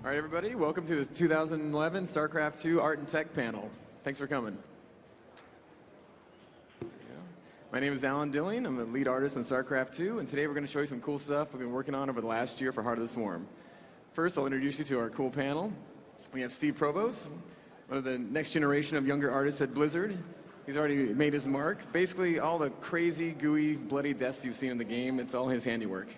All right, everybody, welcome to the 2011 StarCraft 2 Art and Tech panel. Thanks for coming. My name is Alan Dilling. I'm the lead artist on StarCraft 2, and today we're going to show you some cool stuff we've been working on over the last year for Heart of the Swarm. First, I'll introduce you to our cool panel. We have Steve Provost, one of the next generation of younger artists at Blizzard. He's already made his mark. Basically, all the crazy, gooey, bloody deaths you've seen in the game, it's all his handiwork.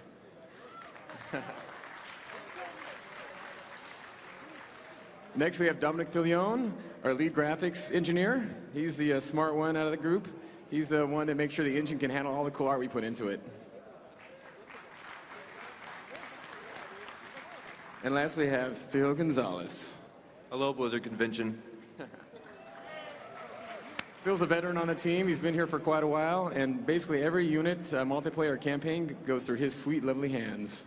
Next, we have Dominic Filion, our lead graphics engineer. He's the smart one out of the group. He's the one to make sure the engine can handle all the cool art we put into it. And lastly, we have Phil Gonzalez. Hello, Blizzard Convention. Phil's a veteran on the team. He's been here for quite a while, and basically every unit, multiplayer campaign goes through his sweet, lovely hands.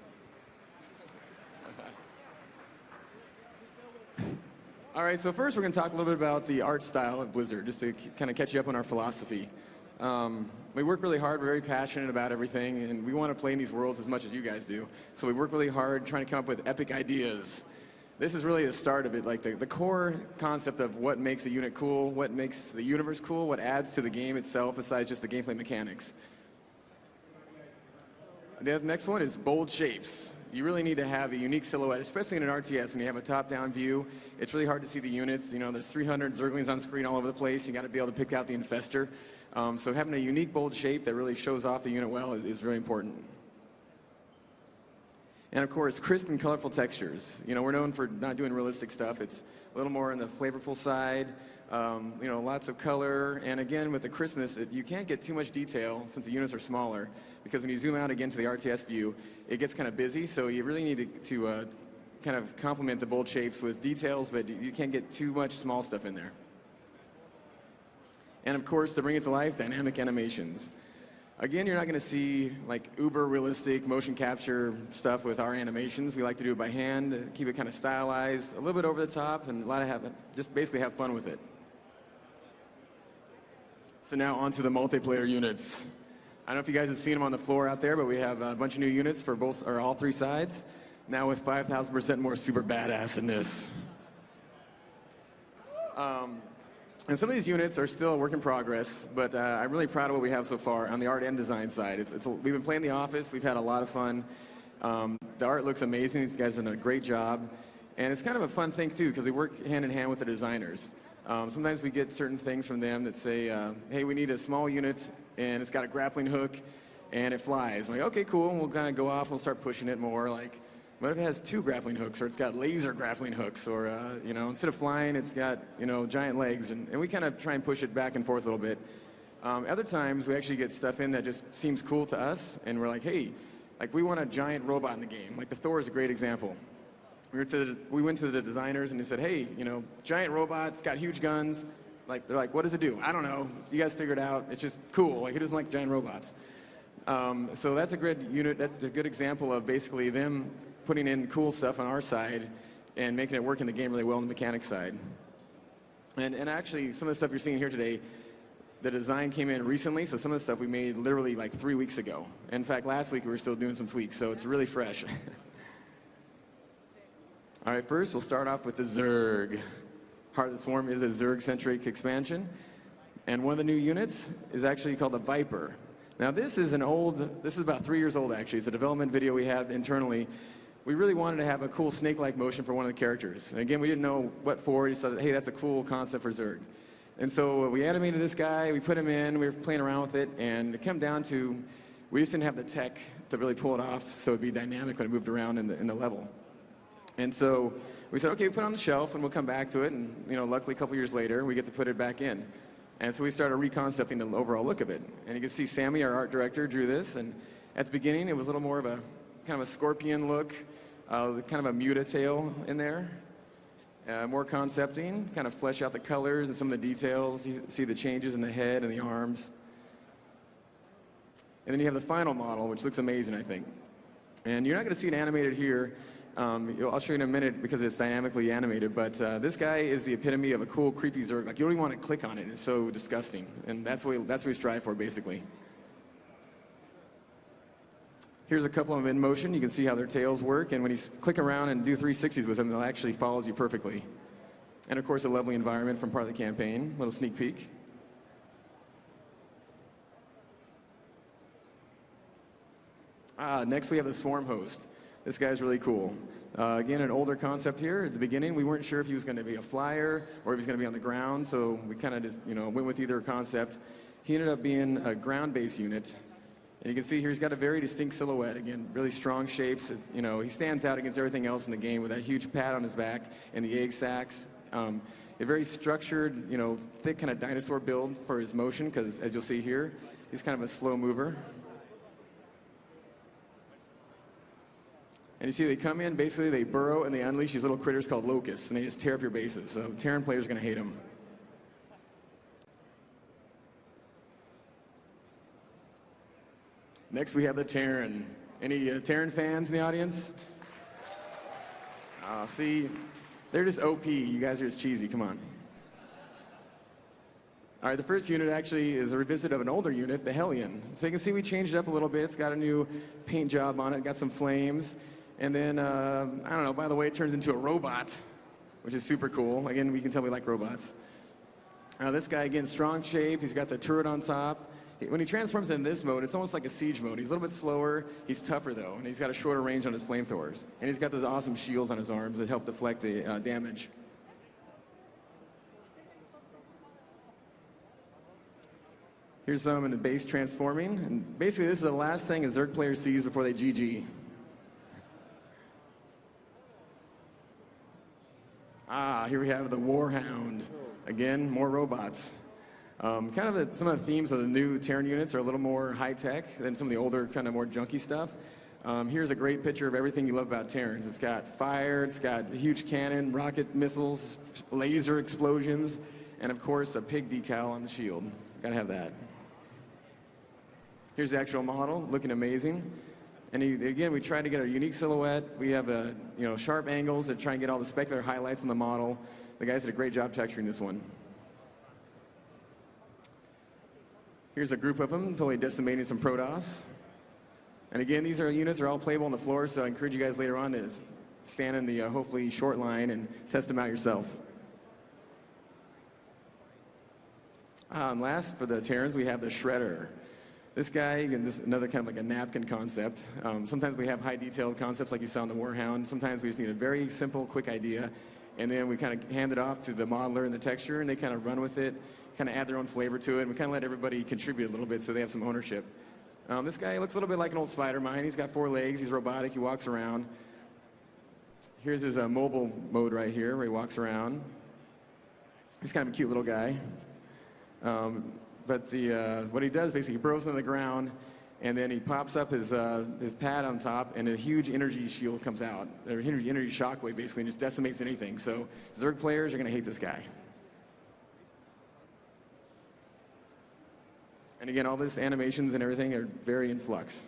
All right, so first we're going to talk a little bit about the art style of Blizzard, just to kind of catch you up on our philosophy. We work really hard, we're very passionate about everything, and we want to play in these worlds as much as you guys do. So we work really hard trying to come up with epic ideas. This is really the start of it, like the core concept of what makes a unit cool, what makes the universe cool, what adds to the game itself besides just the gameplay mechanics. The next one is bold shapes. You really need to have a unique silhouette, especially in an RTS when you have a top-down view. It's really hard to see the units. You know, there's 300 Zerglings on screen all over the place. You got to be able to pick out the infester. So having a unique, bold shape that really shows off the unit well is really important. And of course, crisp and colorful textures. You know, we're known for not doing realistic stuff. It's a little more on the flavorful side. You know, lots of color, and again, with the crispness, you can't get too much detail since the units are smaller, because when you zoom out again to the RTS view, it gets kind of busy, so you really need to kind of complement the bold shapes with details, but you can't get too much small stuff in there. And of course, to bring it to life, dynamic animations. Again, you're not going to see like uber realistic motion capture stuff with our animations. We like to do it by hand, keep it kind of stylized, a little bit over the top, and just basically have fun with it. So now on to the multiplayer units. I don't know if you guys have seen them on the floor out there, but we have a bunch of new units for all three sides, now with 5,000% more super badassiness. And some of these units are still a work in progress, but I'm really proud of what we have so far on the art and design side. We've been playing The Office, we've had a lot of fun. The art looks amazing, these guys have done a great job. And it's kind of a fun thing too, because we work hand in hand with the designers. Sometimes we get certain things from them that say, hey, we need a small unit, and it's got a grappling hook, and it flies. We're like, okay, cool, and we'll kind of go off, we'll start pushing it more, like, what if it has 2 grappling hooks, or it's got laser grappling hooks, or, you know, instead of flying, it's got, you know, giant legs, and we kind of try and push it back and forth a little bit. Other times, we actually get stuff in that just seems cool to us, and we're like, hey, like, we want a giant robot in the game. Like, the Thor is a great example. We went to the designers and they said, hey, you know, giant robot, it's got huge guns. Like, they're like, what does it do? I don't know. You guys figure it out. It's just cool. Like, who doesn't like giant robots? So that's a good unit. That's a good example of basically them putting in cool stuff on our side and making it work in the game really well on the mechanics side. And actually, some of the stuff you're seeing here today, the design came in recently, so some of the stuff we made literally like 3 weeks ago. In fact, last week we were still doing some tweaks, so it's really fresh. All right, first we'll start off with the Zerg. Heart of the Swarm is a Zerg-centric expansion, and one of the new units is actually called the Viper. Now this is about 3 years old actually. It's a development video we had internally. We really wanted to have a cool snake-like motion for one of the characters. And again, we didn't know what for. We said, hey, that's a cool concept for Zerg. And so we animated this guy, we put him in, we were playing around with it, and it came down to, we just didn't have the tech to really pull it off so it'd be dynamic when it moved around in the level. And so we said, okay, we put it on the shelf and we'll come back to it, and you know, luckily a couple years later, we get to put it back in. And so we started reconcepting the overall look of it. And you can see Sammy, our art director, drew this, and at the beginning it was a little more of a kind of a scorpion look, kind of a muta tail in there. More concepting, kind of flesh out the colors and some of the details. You see the changes in the head and the arms. And then you have the final model, which looks amazing, I think. And you're not going to see it animated here. I'll show you in a minute because it's dynamically animated, but this guy is the epitome of a cool, creepy Zerg. Like, you don't even want to click on it. It's so disgusting. And that's what we strive for, basically. Here's a couple of them in motion. You can see how their tails work, and when you click around and do 360s with them, they'll actually follows you perfectly. And of course, a lovely environment from part of the campaign. Little sneak peek. Next, we have the Swarm Host. This guy's really cool. Again, an older concept here. At the beginning, we weren't sure if he was going to be a flyer or if he was going to be on the ground, so we kind of just went with either concept. He ended up being a ground-based unit. And you can see here he's got a very distinct silhouette. Again, really strong shapes. He stands out against everything else in the game with that huge pad on his back and the egg sacs. A very structured, thick kind of dinosaur build for his motion, because as you'll see here, he's kind of a slow mover. And you see they come in, basically they burrow and they unleash these little critters called locusts, and they just tear up your bases. So Terran players are going to hate them. Next we have the Terran. Any Terran fans in the audience? See, they're just OP. You guys are just cheesy. Come on. All right, the first unit actually is a revisit of an older unit, the Hellion. So you can see we changed it up a little bit. It's got a new paint job on it, got some flames. And then, I don't know, by the way, it turns into a robot, which is super cool. Again, we can tell we like robots. This guy, again, strong shape. He's got the turret on top. When he transforms in this mode, it's almost like a siege mode. He's a little bit slower. He's tougher, though, and he's got a shorter range on his flamethrowers. And he's got those awesome shields on his arms that help deflect the damage. Here's some in the base transforming. And basically, this is the last thing a Zerg player sees before they GG. Here we have the Warhound. Again, more robots. Some of the themes of the new Terran units are a little more high-tech than some of the older, kind of more junky stuff. Here's a great picture of everything you love about Terrans. It's got fire, it's got a huge cannon, rocket missiles, laser explosions, and of course, a pig decal on the shield. Gotta have that. Here's the actual model, looking amazing. And again, we try to get a unique silhouette. We have sharp angles that try and get all the specular highlights in the model. The guys did a great job texturing this one. Here's a group of them, totally decimating some Protoss. And again, these units are all playable on the floor, so I encourage you guys later on to stand in the hopefully short line and test them out yourself. And last, for the Terrans, we have the Shredder. This guy, again, this is another kind of like a napkin concept. Sometimes we have high detailed concepts like you saw in the Warhound. Sometimes we just need a very simple, quick idea, and then we kind of hand it off to the modeler and the texture, and they kind of run with it, kind of add their own flavor to it, and we kind of let everybody contribute a little bit so they have some ownership. This guy looks a little bit like an old spider mine. He's got 4 legs, he's robotic, he walks around. Here's his mobile mode right here, where he walks around. He's kind of a cute little guy. But what he does, basically, he burrows into the ground, and then he pops up his pad on top, and a huge energy shield comes out, or energy shockwave, basically, and just decimates anything. So Zerg players are going to hate this guy. And again, all these animations and everything are very in flux.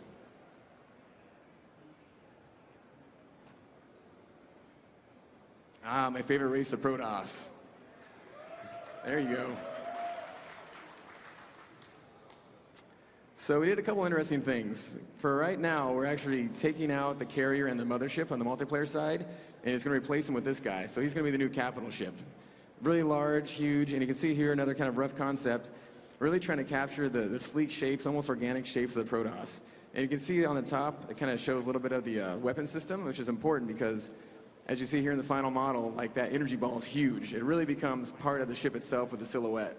My favorite race, the Protoss. There you go. So we did a couple interesting things. For right now, we're actually taking out the carrier and the mothership on the multiplayer side, and it's going to replace him with this guy. So he's going to be the new capital ship. Really large, huge, and you can see here another kind of rough concept, really trying to capture the sleek shapes, almost organic shapes of the Protoss. And you can see on the top, it kind of shows a little bit of the weapon system, which is important because, as you see here in the final model, like that energy ball is huge. It really becomes part of the ship itself with the silhouette.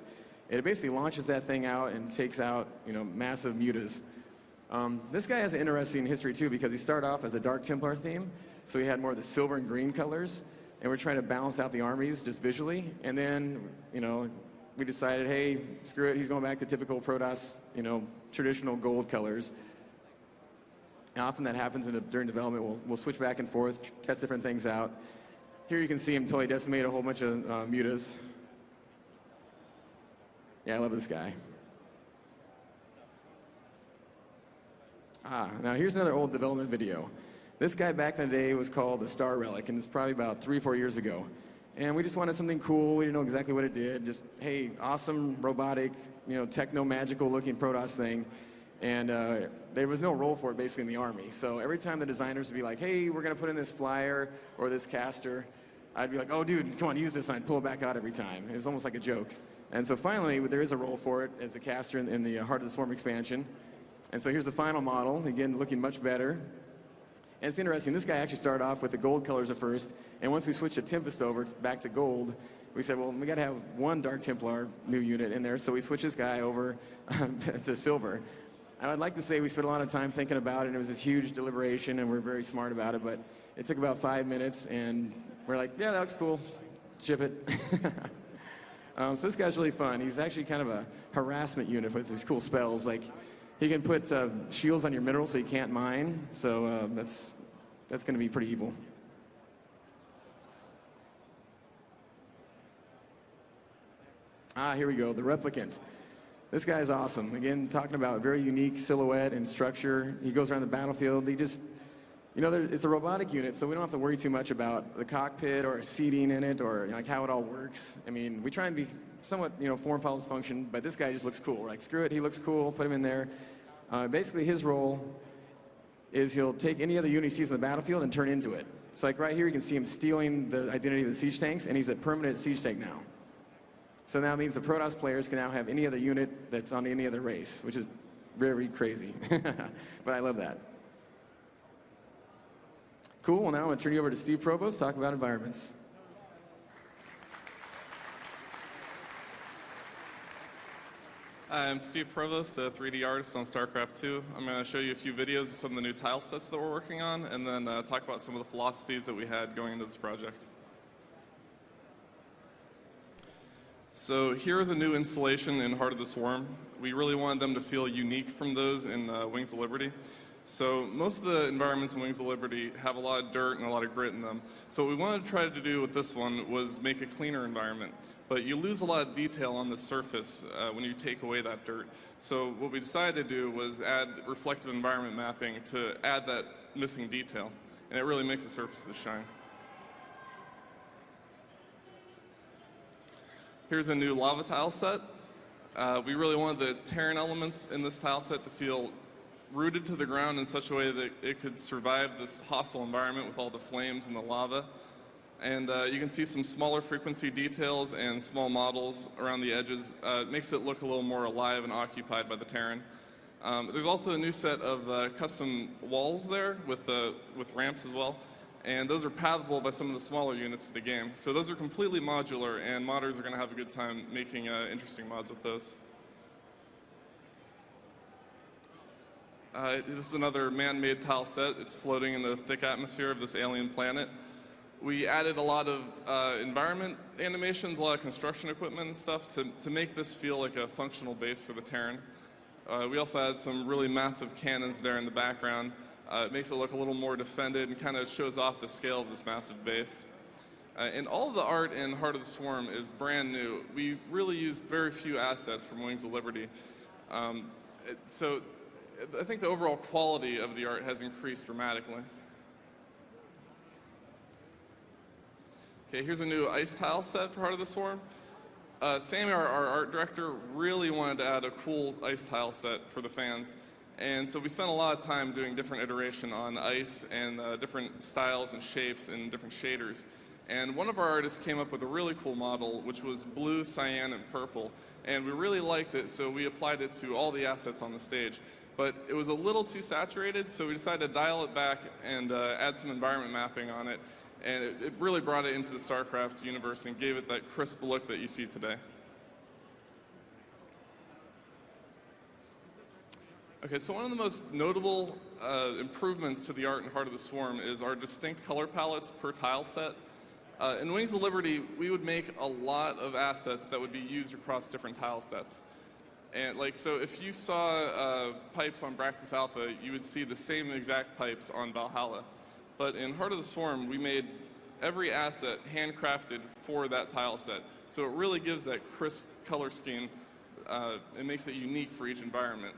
It basically launches that thing out and takes out, massive mutas. This guy has an interesting history too, because he started off as a Dark Templar theme, so he had more of the silver and green colors, and we're trying to balance out the armies just visually. And then, we decided, hey, screw it, he's going back to typical Protoss, traditional gold colors. And often that happens during development. We'll switch back and forth, test different things out. Here you can see him totally decimate a whole bunch of mutas. Yeah, I love this guy. Now here's another old development video. This guy back in the day was called the Star Relic, and it's probably about 3 or 4 years ago. And we just wanted something cool. We didn't know exactly what it did. Just, hey, awesome, robotic, techno-magical looking Protoss thing. And there was no role for it basically in the Army. So every time the designers would be like, hey, we're going to put in this flyer or this caster, I'd be like, oh, dude, come on, use this, and I'd pull it back out every time. It was almost like a joke. And so finally, there is a role for it as a caster in the Heart of the Swarm expansion. And so here's the final model, again, looking much better. And it's interesting, this guy actually started off with the gold colors at first, and once we switched the Tempest over back to gold, we said, well, we got to have one Dark Templar new unit in there, so we switched this guy over to silver. I'd like to say we spent a lot of time thinking about it, and it was this huge deliberation, and we're very smart about it, but it took about 5 minutes, and we're like, yeah, that looks cool. Ship it. So this guy's really fun. He's actually kind of a harassment unit with these cool spells. Like, he can put shields on your minerals so you can't mine, so that's going to be pretty evil. Here we go, the Replicant. This guy's awesome. Again, talking about a very unique silhouette and structure. He goes around the battlefield. He just, it's a robotic unit, so we don't have to worry too much about the cockpit or seating in it or like how it all works. I mean, we try and be somewhat, form follows function, but this guy just looks cool. We're like, screw it, he looks cool, put him in there. Basically, his role is he'll take any other unit he sees on the battlefield and turn into it. So like right here, you can see him stealing the identity of the siege tanks, and he's a permanent siege tank now. So that means the Protoss players can now have any other unit that's on any other race, which is very crazy. But I love that. Cool, well now I'm going to turn you over to Steve Provost to talk about environments. Hi, I'm Steve Provost, a 3D artist on StarCraft 2. I'm going to show you a few videos of some of the new tile sets that we're working on, and then talk about some of the philosophies that we had going into this project. So here is a new installation in Heart of the Swarm. We really wanted them to feel unique from those in Wings of Liberty. So most of the environments in Wings of Liberty have a lot of dirt and a lot of grit in them. So what we wanted to try to do with this one was make a cleaner environment. But you lose a lot of detail on the surface when you take away that dirt. So what we decided to do was add reflective environment mapping to add that missing detail. And it really makes the surfaces shine. Here's a new lava tile set. We really wanted the Terran elements in this tile set to feel rooted to the ground in such a way that it could survive this hostile environment with all the flames and the lava. And you can see some smaller frequency details and small models around the edges. It makes it look a little more alive and occupied by the Terran. There's also a new set of custom walls there with ramps as well. And those are pathable by some of the smaller units of the game. So those are completely modular, and modders are going to have a good time making interesting mods with those. This is another man-made tile set. It's floating in the thick atmosphere of this alien planet. We added a lot of environment animations, a lot of construction equipment and stuff to make this feel like a functional base for the Terran. We also added some really massive cannons there in the background. It makes it look a little more defended and kind of shows off the scale of this massive base. And all of the art in Heart of the Swarm is brand new. We really use very few assets from Wings of Liberty. So I think the overall quality of the art has increased dramatically. Okay, here's a new ice tile set for Heart of the Swarm. Sammy, our art director, really wanted to add a cool ice tile set for the fans. And so we spent a lot of time doing different iteration on ice and different styles and shapes and different shaders. And one of our artists came up with a really cool model, which was blue, cyan, and purple. And we really liked it, so we applied it to all the assets on the stage. But it was a little too saturated, so we decided to dial it back and add some environment mapping on it. And it really brought it into the StarCraft universe and gave it that crisp look that you see today. Okay, so one of the most notable improvements to the art in Heart of the Swarm is our distinct color palettes per tile set. In Wings of Liberty, we would make a lot of assets that would be used across different tile sets. And so if you saw pipes on Braxis Alpha, you would see the same exact pipes on Valhalla. But in Heart of the Swarm, we made every asset handcrafted for that tile set. So it really gives that crisp color scheme. It makes it unique for each environment.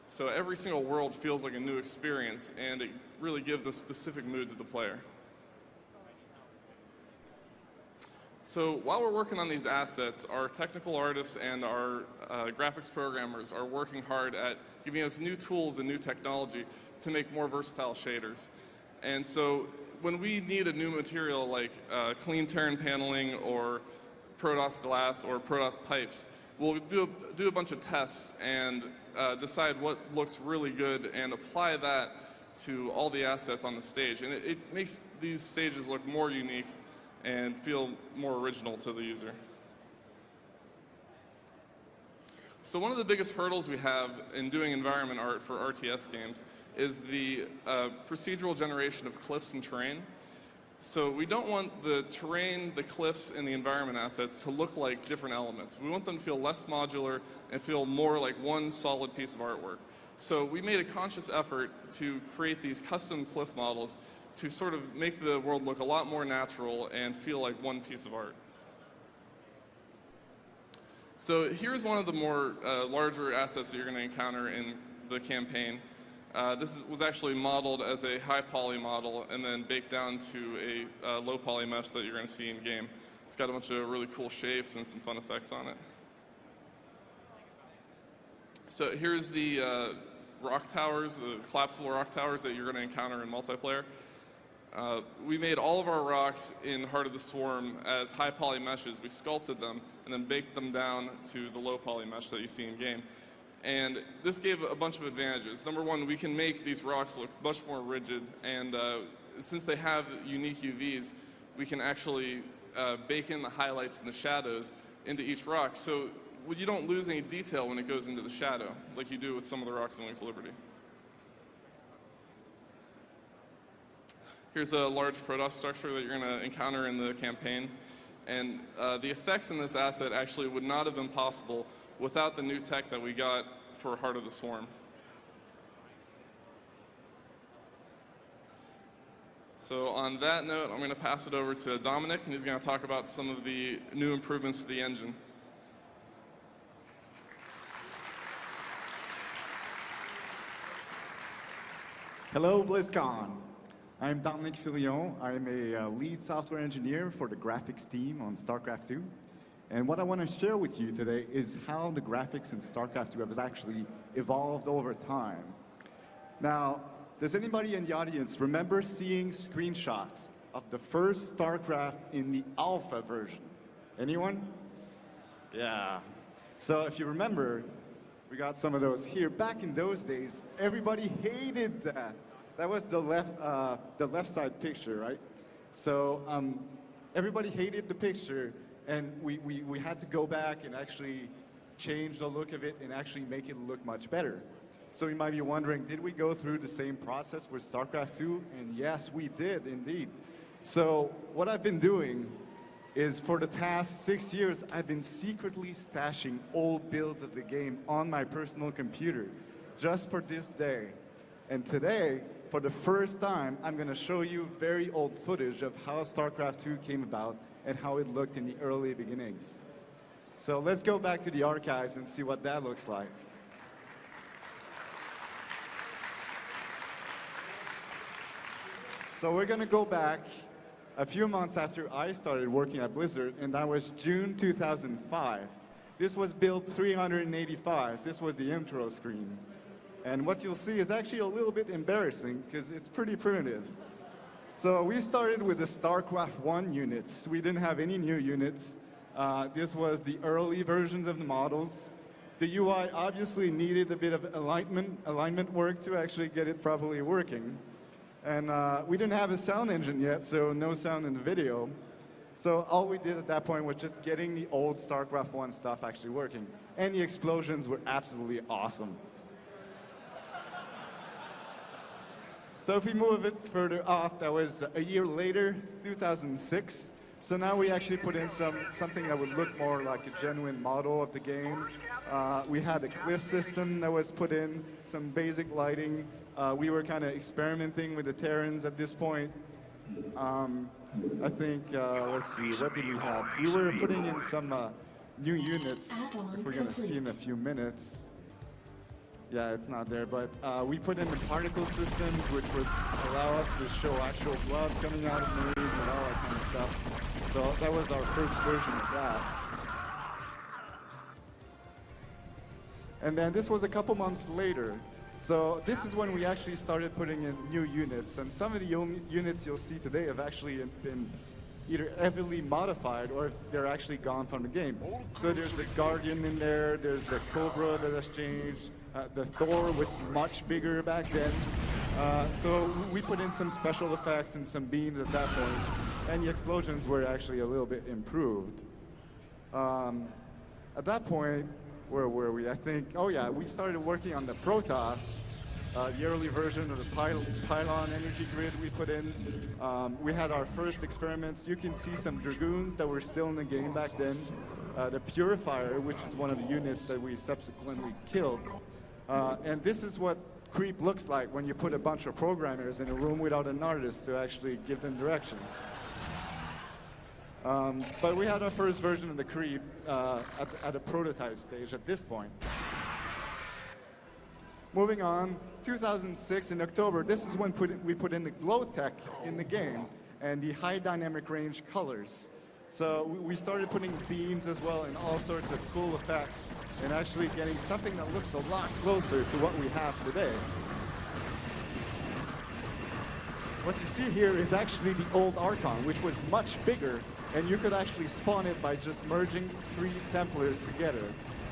So every single world feels like a new experience, and it really gives a specific mood to the player. So while we're working on these assets, our technical artists and our graphics programmers are working hard at giving us new tools and new technology to make more versatile shaders. And so when we need a new material like clean Terran paneling or Protoss glass or Protoss pipes, we'll do a bunch of tests and decide what looks really good and apply that to all the assets on the stage. And it makes these stages look more unique and feel more original to the user. So one of the biggest hurdles we have in doing environment art for RTS games is the procedural generation of cliffs and terrain. So we don't want the terrain, the cliffs, and the environment assets to look like different elements. We want them to feel less modular and feel more like one solid piece of artwork. So we made a conscious effort to create these custom cliff models to sort of make the world look a lot more natural and feel like one piece of art. So here's one of the more larger assets that you're going to encounter in the campaign. This was actually modeled as a high poly model and then baked down to a low poly mesh that you're going to see in game. It's got a bunch of really cool shapes and some fun effects on it. So here's the rock towers, the collapsible rock towers that you're going to encounter in multiplayer. We made all of our rocks in Heart of the Swarm as high poly meshes. We sculpted them and then baked them down to the low poly mesh that you see in game. And this gave a bunch of advantages. Number one, we can make these rocks look much more rigid, and since they have unique UVs, we can actually bake in the highlights and the shadows into each rock, so you don't lose any detail when it goes into the shadow, like you do with some of the rocks in Wings of Liberty. Here's a large Protoss structure that you're going to encounter in the campaign, and the effects in this asset actually would not have been possible without the new tech that we got for Heart of the Swarm. So on that note, I'm going to pass it over to Dominic, and he's going to talk about some of the new improvements to the engine. Hello, Blizzcon. I'm Dominic Filion. I'm a lead software engineer for the graphics team on StarCraft 2. And what I want to share with you today is how the graphics in StarCraft 2 has actually evolved over time. Now, does anybody in the audience remember seeing screenshots of the first StarCraft in the alpha version? Anyone? Yeah. So if you remember, we got some of those here. Back in those days, everybody hated that. That was the left side picture, right? So everybody hated the picture, and we had to go back and actually change the look of it and actually make it look much better. So you might be wondering, did we go through the same process with StarCraft 2? And yes, we did indeed. So what I've been doing is for the past 6 years, I've been secretly stashing old builds of the game on my personal computer just for this day. And today, for the first time, I'm going to show you very old footage of how StarCraft 2 came about and how it looked in the early beginnings. So let's go back to the archives and see what that looks like. So we're going to go back a few months after I started working at Blizzard, and that was June 2005. This was build 385. This was the intro screen. And what you'll see is actually a little bit embarrassing because it's pretty primitive. So we started with the StarCraft 1 units. We didn't have any new units. This was the early versions of the models. The UI obviously needed a bit of alignment work to actually get it properly working. And we didn't have a sound engine yet, so no sound in the video. So all we did at that point was just getting the old StarCraft 1 stuff actually working. And the explosions were absolutely awesome. So if we move a bit further off, that was a year later, 2006. So now we actually put in something that would look more like a genuine model of the game. We had a cliff system that was put in, some basic lighting. We were kind of experimenting with the Terrans at this point. I think, let's see, what did we have? We were putting in some new units, if we're going to see in a few minutes. Yeah, it's not there, but we put in the particle systems, which would allow us to show actual blood coming out of Marines and all that kind of stuff. So that was our first version of that. And then this was a couple months later. So this is when we actually started putting in new units. And some of the units you'll see today have actually been either heavily modified or they're actually gone from the game. So there's the Guardian in there, there's the Cobra that has changed, the Thor was much bigger back then. So we put in some special effects and some beams at that point, and the explosions were actually a little bit improved. At that point, where were we? I think, oh yeah, we started working on the Protoss, the early version of the pylon energy grid we put in. We had our first experiments. You can see some Dragoons that were still in the game back then. The Purifier, which is one of the units that we subsequently killed. And this is what Creep looks like when you put a bunch of programmers in a room without an artist to actually give them direction. But we had our first version of the Creep at a prototype stage at this point. Moving on, 2006 in October, this is when we put in the glow tech in the game and the high dynamic range colors. So we started putting beams as well and all sorts of cool effects and actually getting something that looks a lot closer to what we have today. What you see here is actually the old Archon, which was much bigger, and you could actually spawn it by just merging 3 Templars together.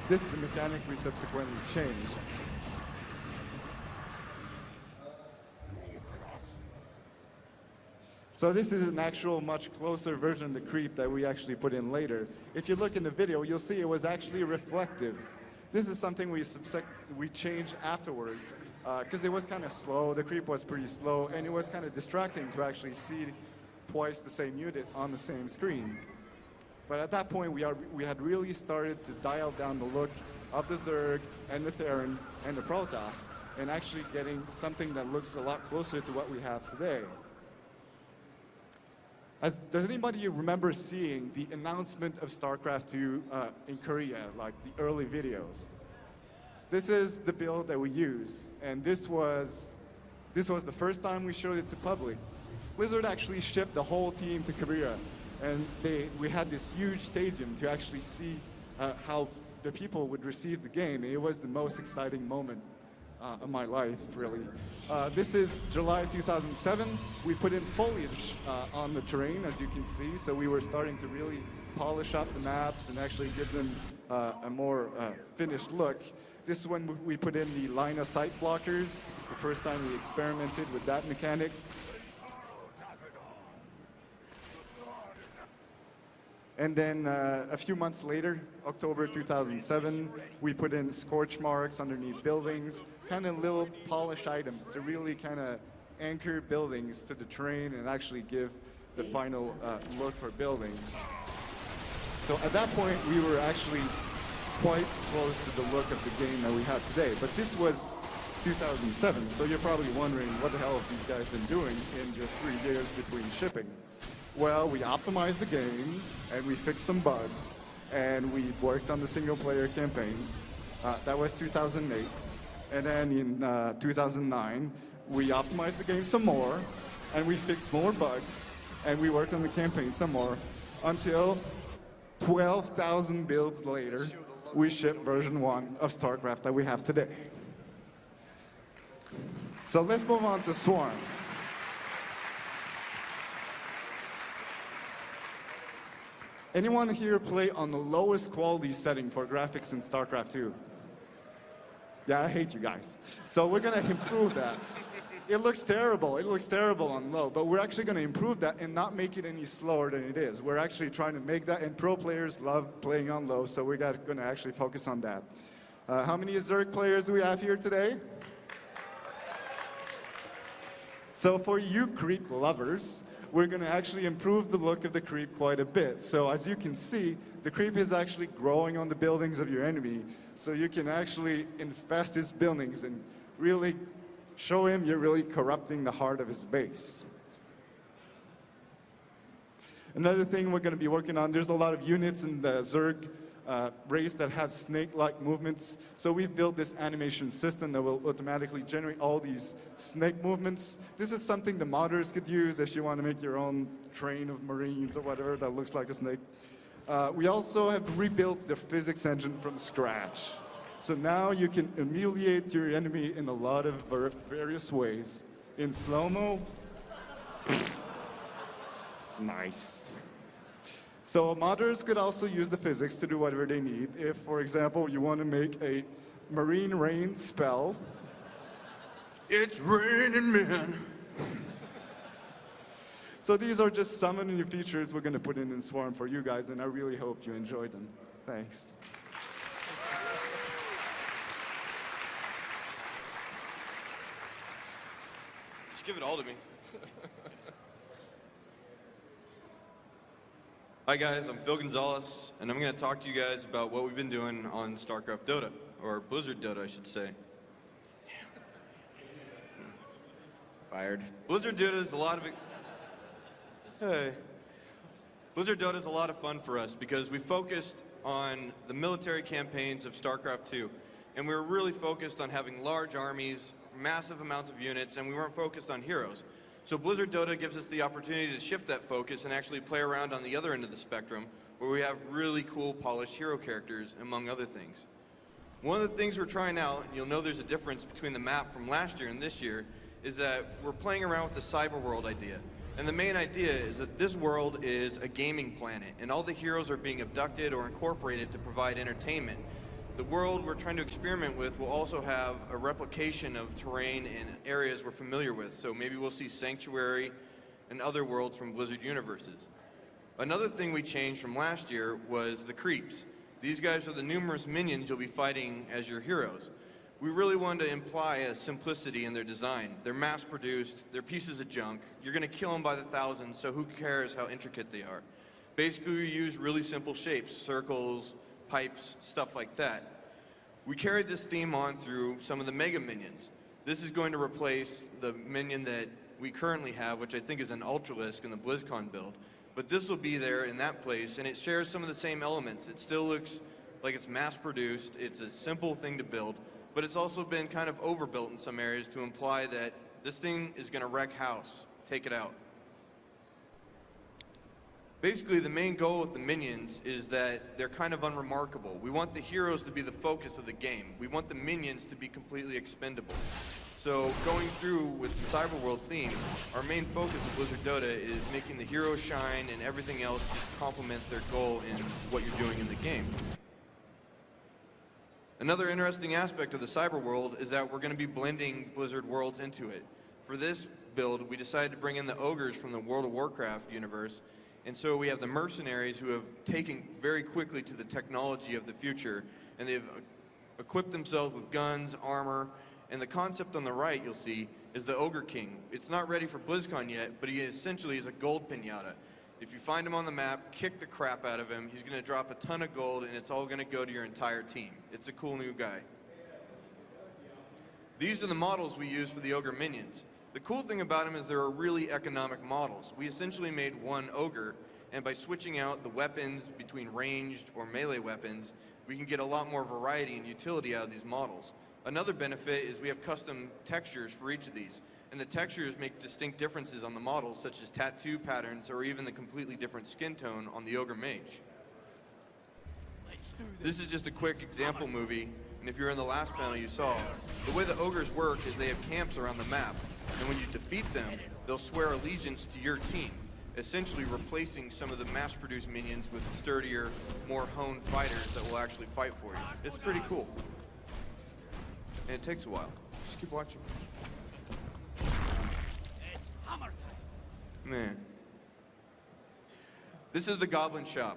This is the mechanic we subsequently changed. So this is an actual much closer version of the Creep that we actually put in later. If you look in the video, you'll see it was actually reflective. This is something we changed afterwards because it was kind of slow. The Creep was pretty slow, and it was kind of distracting to actually see twice the same unit on the same screen. But at that point, we had really started to dial down the look of the Zerg and the Theron and the Protoss, and actually getting something that looks a lot closer to what we have today. Does anybody remember seeing the announcement of StarCraft 2 in Korea, like the early videos? This is the build that we use, and this was the first time we showed it to public. Blizzard actually shipped the whole team to Korea, and we had this huge stadium to actually see how the people would receive the game. It was the most exciting moment of my life, really. This is July 2007. We put in foliage on the terrain, as you can see, so we were starting to really polish up the maps and actually give them a more finished look. This is when we put in the line of sight blockers, the first time we experimented with that mechanic. And then a few months later, October 2007, we put in scorch marks underneath buildings, kind of little polish items to really kind of anchor buildings to the terrain and actually give the final look for buildings. So at that point, we were actually quite close to the look of the game that we have today. But this was 2007, so you're probably wondering what the hell have these guys been doing in just 3 years between shipping. Well, we optimized the game, and we fixed some bugs, and we worked on the single-player campaign. That was 2008. And then in 2009, we optimized the game some more, and we fixed more bugs, and we worked on the campaign some more, until 12,000 builds later, we shipped version 1 of StarCraft that we have today. So let's move on to Swarm. Anyone here play on the lowest quality setting for graphics in StarCraft 2? Yeah, I hate you guys. So we're gonna improve that. It looks terrible. It looks terrible on low, but we're actually gonna improve that and not make it any slower than it is. We're actually trying to make that, and pro players love playing on low, so we're gonna actually focus on that. How many Zerg players do we have here today? So for you Creep lovers, we're going to actually improve the look of the Creep quite a bit. So as you can see, the Creep is actually growing on the buildings of your enemy, so you can actually infest his buildings and really show him you're really corrupting the heart of his base. Another thing we're going to be working on, there's a lot of units in the Zerg race that have snake-like movements. So we've built this animation system that will automatically generate all these snake movements. This is something the modders could use if you want to make your own train of Marines or whatever that looks like a snake. We also have rebuilt the physics engine from scratch. So now you can humiliate your enemy in a lot of various ways. In slow-mo, nice. So modders could also use the physics to do whatever they need. If, for example, you want to make a marine rain spell. It's raining men. So these are just some of the new features we're going to put in Swarm for you guys, and I really hope you enjoy them. Thanks. Just give it all to me. Hi guys, I'm Phil Gonzalez, and I'm going to talk to you guys about what we've been doing on StarCraft Dota, or Blizzard Dota, I should say. Fired. Blizzard Dota is a lot of Hey. Blizzard Dota is a lot of fun for us because we focused on the military campaigns of StarCraft 2, and we were really focused on having large armies, massive amounts of units, and we weren't focused on heroes. So Blizzard Dota gives us the opportunity to shift that focus and actually play around on the other end of the spectrum, where we have really cool, polished hero characters, among other things. One of the things we're trying out, and you'll know there's a difference between the map from last year and this year, is that we're playing around with the cyber world idea. And the main idea is that this world is a gaming planet, and all the heroes are being abducted or incorporated to provide entertainment. The world we're trying to experiment with will also have a replication of terrain and areas we're familiar with, so maybe we'll see Sanctuary and other worlds from Blizzard universes. Another thing we changed from last year was the creeps. These guys are the numerous minions you'll be fighting as your heroes. We really wanted to imply a simplicity in their design. They're mass-produced, they're pieces of junk, you're going to kill them by the thousands, so who cares how intricate they are. Basically, we use really simple shapes, circles, pipes, stuff like that. We carried this theme on through some of the Mega Minions. This is going to replace the minion that we currently have, which I think is an Ultralisk in the Blizzcon build. But this will be there in that place, and it shares some of the same elements. It still looks like it's mass-produced, it's a simple thing to build, but it's also been kind of overbuilt in some areas to imply that this thing is going to wreck house. Take it out. Basically, the main goal with the minions is that they're kind of unremarkable. We want the heroes to be the focus of the game. We want the minions to be completely expendable. So going through with the cyber world theme, our main focus of Blizzard Dota is making the heroes shine and everything else just complement their goal in what you're doing in the game. Another interesting aspect of the cyber world is that we're going to be blending Blizzard worlds into it. For this build, we decided to bring in the ogres from the World of Warcraft universe. And so we have the mercenaries who have taken very quickly to the technology of the future, and they've equipped themselves with guns, armor, and the concept on the right, you'll see, is the Ogre King. It's not ready for BlizzCon yet, but he essentially is a gold piñata. If you find him on the map, kick the crap out of him, he's going to drop a ton of gold, and it's all going to go to your entire team. It's a cool new guy. These are the models we use for the Ogre minions. The cool thing about them is they're really economic models. We essentially made one ogre, and by switching out the weapons between ranged or melee weapons, we can get a lot more variety and utility out of these models. Another benefit is we have custom textures for each of these, and the textures make distinct differences on the models, such as tattoo patterns or even the completely different skin tone on the Ogre Mage. This is just a quick example movie, and if you're in the last panel you saw, the way the ogres work is they have camps around the map, and when you defeat them, they'll swear allegiance to your team, essentially replacing some of the mass-produced minions with sturdier, more honed fighters that will actually fight for you. It's pretty cool. And it takes a while. Just keep watching. It's hammer time. Man. This is the Goblin Shop.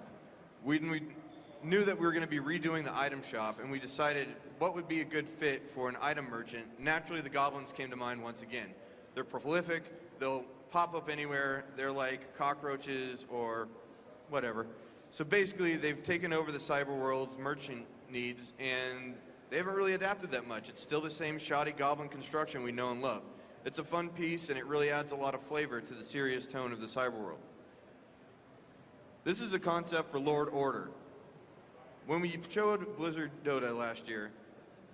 We knew that we were going to be redoing the item shop, and we decided what would be a good fit for an item merchant. Naturally, the goblins came to mind once again. They're prolific, they'll pop up anywhere, they're like cockroaches or whatever. So basically, they've taken over the cyber world's merchant needs, and they haven't really adapted that much. It's still the same shoddy goblin construction we know and love. It's a fun piece, and it really adds a lot of flavor to the serious tone of the cyber world. This is a concept for Lord Order. When we showed Blizzard Dota last year,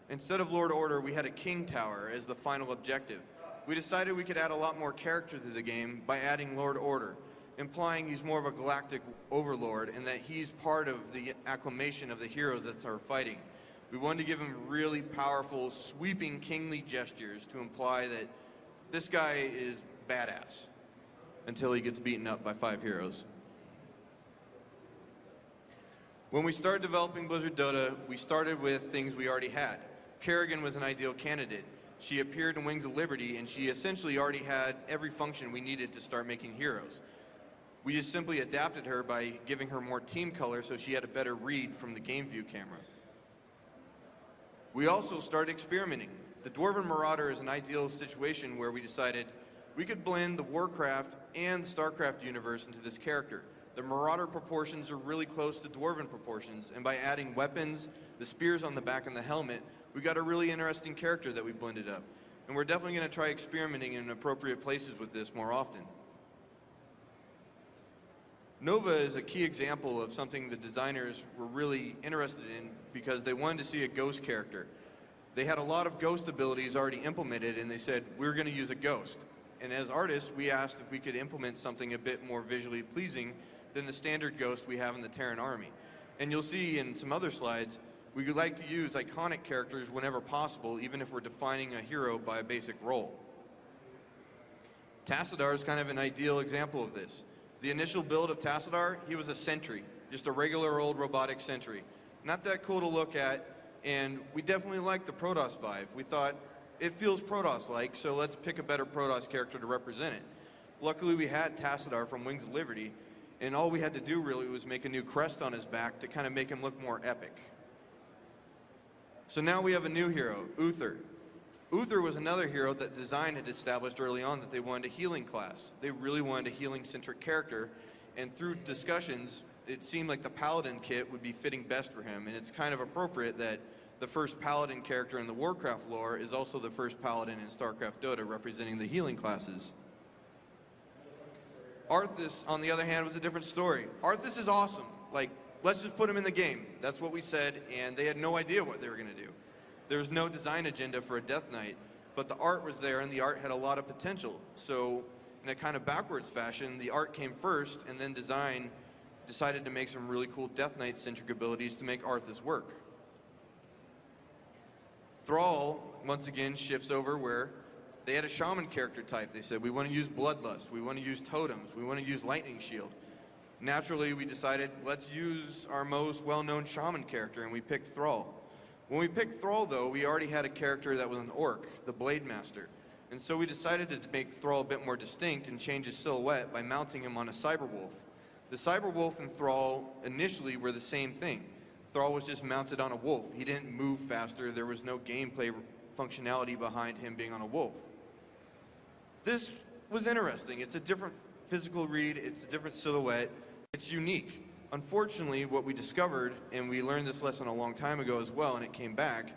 instead of Lord Order, we had a King Tower as the final objective. We decided we could add a lot more character to the game by adding Lord Order, implying he's more of a galactic overlord and that he's part of the acclamation of the heroes that are fighting. We wanted to give him really powerful, sweeping kingly gestures to imply that this guy is badass until he gets beaten up by 5 heroes. When we started developing Blizzard Dota, we started with things we already had. Kerrigan was an ideal candidate. She appeared in Wings of Liberty, and she essentially already had every function we needed to start making heroes. We just simply adapted her by giving her more team color so she had a better read from the game view camera. We also started experimenting. The Dwarven Marauder is an ideal situation where we decided we could blend the Warcraft and the StarCraft universe into this character. The Marauder proportions are really close to Dwarven proportions, and by adding weapons, the spears on the back and the helmet, we got a really interesting character that we blended up. And we're definitely going to try experimenting in appropriate places with this more often. Nova is a key example of something the designers were really interested in because they wanted to see a ghost character. They had a lot of ghost abilities already implemented, and they said, we're going to use a ghost. And as artists, we asked if we could implement something a bit more visually pleasing than the standard ghost we have in the Terran army. And you'll see in some other slides, we would like to use iconic characters whenever possible, even if we're defining a hero by a basic role. Tassadar is kind of an ideal example of this. The initial build of Tassadar, he was a sentry, just a regular old robotic sentry. Not that cool to look at, and we definitely liked the Protoss vibe. We thought, it feels Protoss-like, so let's pick a better Protoss character to represent it. Luckily, we had Tassadar from Wings of Liberty, and all we had to do really was make a new crest on his back to kind of make him look more epic. So now we have a new hero, Uther. Uther was another hero that design had established early on that they wanted a healing class. They really wanted a healing-centric character, and through discussions, it seemed like the Paladin kit would be fitting best for him, and it's kind of appropriate that the first Paladin character in the Warcraft lore is also the first Paladin in StarCraft Dota, representing the healing classes. Arthas, on the other hand, was a different story. Arthas is awesome. Like, let's just put him in the game. That's what we said, and they had no idea what they were going to do. There was no design agenda for a Death Knight, but the art was there, and the art had a lot of potential. So, in a kind of backwards fashion, the art came first, and then design decided to make some really cool Death Knight-centric abilities to make Arthas work. Thrall, once again, shifts over where they had a shaman character type. They said, we want to use Bloodlust, we want to use Totems, we want to use Lightning Shield. Naturally, we decided, let's use our most well-known shaman character, and we picked Thrall. When we picked Thrall, though, we already had a character that was an orc, the Blade Master. And so we decided to make Thrall a bit more distinct and change his silhouette by mounting him on a Cyberwolf. The Cyberwolf and Thrall initially were the same thing. Thrall was just mounted on a wolf. He didn't move faster. There was no gameplay functionality behind him being on a wolf. This was interesting. It's a different physical read. It's a different silhouette. It's unique. Unfortunately, what we discovered, and we learned this lesson a long time ago as well, and it came back,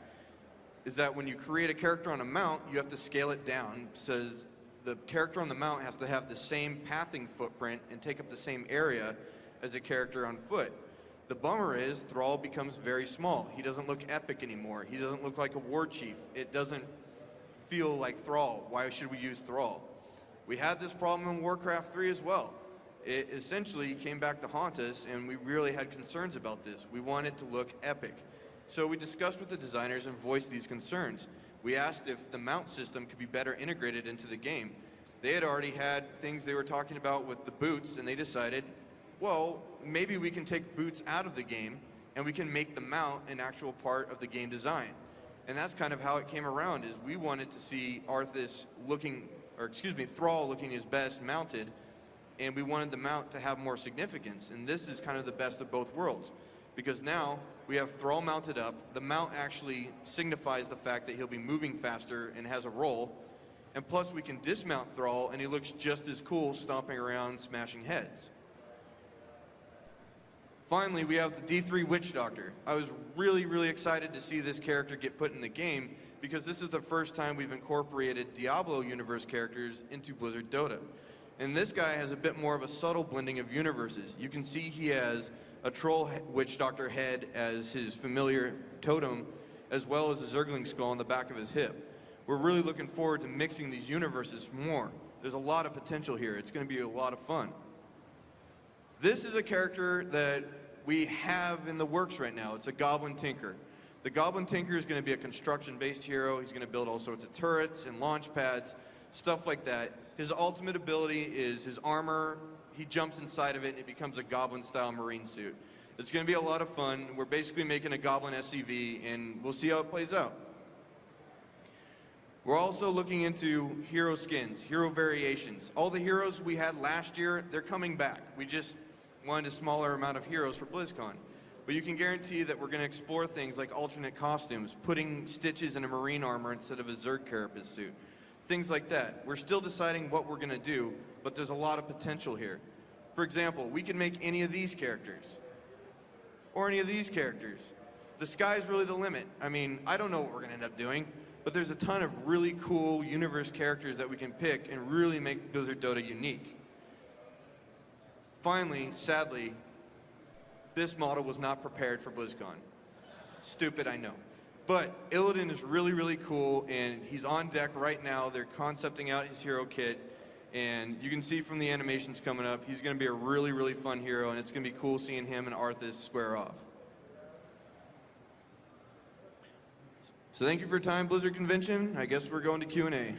is that when you create a character on a mount, you have to scale it down. It says the character on the mount has to have the same pathing footprint and take up the same area as a character on foot. The bummer is Thrall becomes very small. He doesn't look epic anymore. He doesn't look like a war chief. It doesn't feel like Thrall. Why should we use Thrall? We had this problem in Warcraft 3 as well. It essentially came back to haunt us, and we really had concerns about this. We wanted it to look epic. So we discussed with the designers and voiced these concerns. We asked if the mount system could be better integrated into the game. They had already had things they were talking about with the boots, and they decided, well, maybe we can take boots out of the game, and we can make the mount an actual part of the game design. And that's kind of how it came around, is we wanted to see Thrall looking his best mounted, and we wanted the mount to have more significance. And this is kind of the best of both worlds, because now we have Thrall mounted up. The mount actually signifies the fact that he'll be moving faster and has a role, and plus we can dismount Thrall, and he looks just as cool stomping around smashing heads. Finally, we have the D3 Witch Doctor. I was really, really excited to see this character get put in the game, because this is the first time we've incorporated Diablo universe characters into Blizzard Dota. And this guy has a bit more of a subtle blending of universes. You can see he has a troll witch doctor head as his familiar totem, as well as a Zergling skull on the back of his hip. We're really looking forward to mixing these universes more. There's a lot of potential here. It's going to be a lot of fun. This is a character that we have in the works right now. It's a Goblin Tinker. The Goblin Tinker is going to be a construction-based hero. He's going to build all sorts of turrets and launch pads, stuff like that. His ultimate ability is his armor. He jumps inside of it and it becomes a Goblin-style marine suit. It's going to be a lot of fun. We're basically making a Goblin SCV, and we'll see how it plays out. We're also looking into hero skins, hero variations. All the heroes we had last year, they're coming back. We just wanted a smaller amount of heroes for Blizzcon. But you can guarantee that we're going to explore things like alternate costumes, putting Stitches in a marine armor instead of a Zerg carapace suit. Things like that. We're still deciding what we're going to do, but there's a lot of potential here. For example, we can make any of these characters. Or any of these characters. The sky's really the limit. I mean, I don't know what we're going to end up doing, but there's a ton of really cool universe characters that we can pick and really make Blizzard Dota unique. Finally, sadly, this model was not prepared for BlizzCon. Stupid, I know. But Illidan is really, really cool, and he's on deck right now. They're concepting out his hero kit, and you can see from the animations coming up, he's going to be a really, really fun hero, and it's going to be cool seeing him and Arthas square off. So thank you for your time, Blizzard Convention. I guess we're going to Q&A.